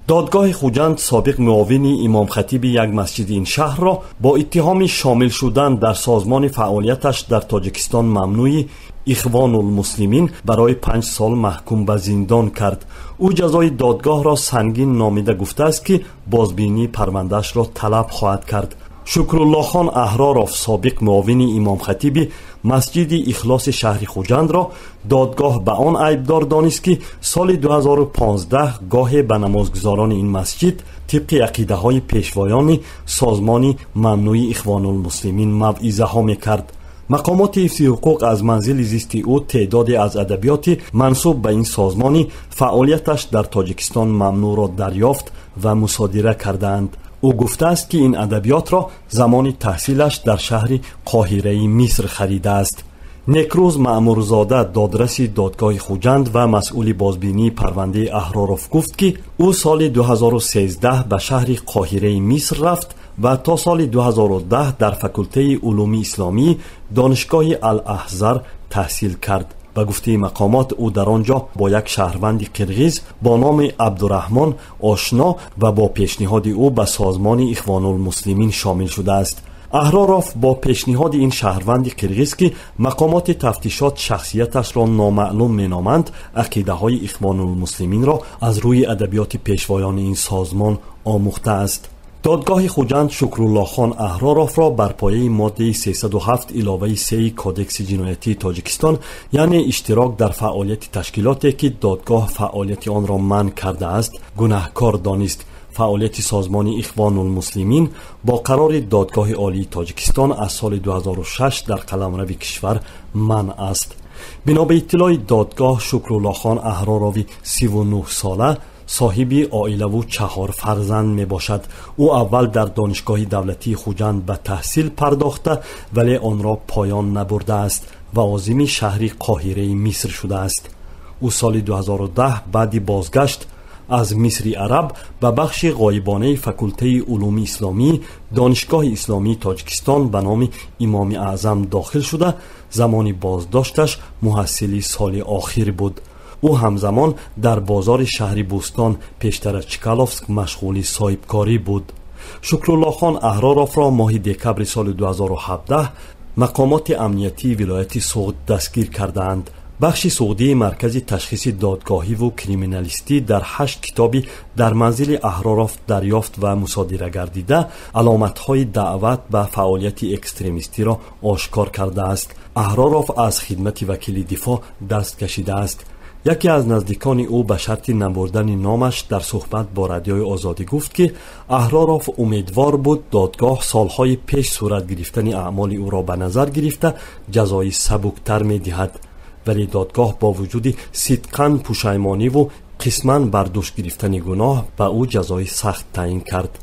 دادگاه خوجند سابق معاون امام خطیب یک مسجد این شهر را با اتهام شامل شدن در سازمان فعالیتش در تاجیکستان ممنوع اخوان المسلمین برای 5 سال محکوم به زندان کرد. او جزای دادگاه را سنگین نامیده گفته است که بازبینی پرونده‌اش را طلب خواهد کرد. شکرالله خان احراروف سابق معاون امام خطیب مسجد اخلاص شهر خوجند را دادگاه به آن عیبدار دانست که سال 2015 گاه به نمازگزاران این مسجد طبق عقیده های پیشوایان سازمان ممنوع اخوان المسلمین موعظه ها میکرد. مقامات حفظ حقوق از منزل زیست او تعدادی از ادبیات منسوب به این سازمان فعالیتش در تاجیکستان ممنوع را دریافت و مصادره کردند. او گفته است که این ادبیات را زمان تحصیلش در شهر قاهره مصر خریده است. نکروز مأمورزاده دادرس دادگاه خوجند و مسئول بازبینی پرونده احراروف گفت که او سال 2013 به شهر قاهره مصر رفت و تا سال 2010 در فکولته علوم اسلامی دانشگاه الاحزر تحصیل کرد. به گفته مقامات او در آنجا با یک شهروند قرغیز با نام عبدالرحمن آشنا و با پیشنهاد او به سازمان اخوان المسلمین شامل شده است. احراروف با پیشنهاد این شهروند قرغیز که مقامات تفتیشات شخصیتش را نامعلوم مینامند، عقیده های اخوان المسلمین را از روی ادبیات پیشوایان این سازمان آموخته است. دادگاه خوجند شکرالله خان احراروف را بر پایه ماده 307 علاوه 3 کودکس جنایتی تاجیکستان یعنی اشتراک در فعالیت تشکیلاتی که دادگاه فعالیت آن را منع کرده است گناهکار دانست. فعالیت سازمان اخوان المسلمین با قرار دادگاه عالی تاجیکستان از سال 2006 در قلمرو کشور منع است. بنا به اطلاع دادگاه شکرالله خان احراروی 39 ساله صاحب عائله و 4 فرزند می باشد. او اول در دانشگاه دولتی خوجند به تحصیل پرداخته ولی آن را پایان نبرده است و عازم شهر قاهره مصر شده است. او سال 2010 بعد بازگشت از مصر عرب به بخش غایبانه فکولته علوم اسلامی دانشگاه اسلامی تاجیکستان به نام امام اعظم داخل شده. زمان بازداشتش محصل سال آخر بود. او همزمان در بازار شهر بوستان پیشتر از چکالوفسک مشغول صاحبکاری بود. شکرالله خان احراروف را ماه دکبر سال 2017 مقامات امنیتی ولایت سوغد دستگیر کردند. بخش سعودی مرکز تشخیص دادگاهی و کریمینالیستی در 8 کتابی در منزل احراروف دریافت و مصادره گردیده علامت‌های دعوت به فعالیت اکستریمیستی را آشکار کرده است. احراروف از خدمت وکیل دفاع دست کشیده است. یکی از نزدیکان او به شرط نبردن نامش در صحبت با رادیوی آزادی گفت که احراروف امیدوار بود دادگاه سالهای پیش صورت گرفتن اعمال او را به نظر گرفته جزای سبکتر می دهد، ولی دادگاه با وجود صدقاً پشیمانی و قسماً برداشت گرفتن گناه به او جزای سخت تعیین کرد.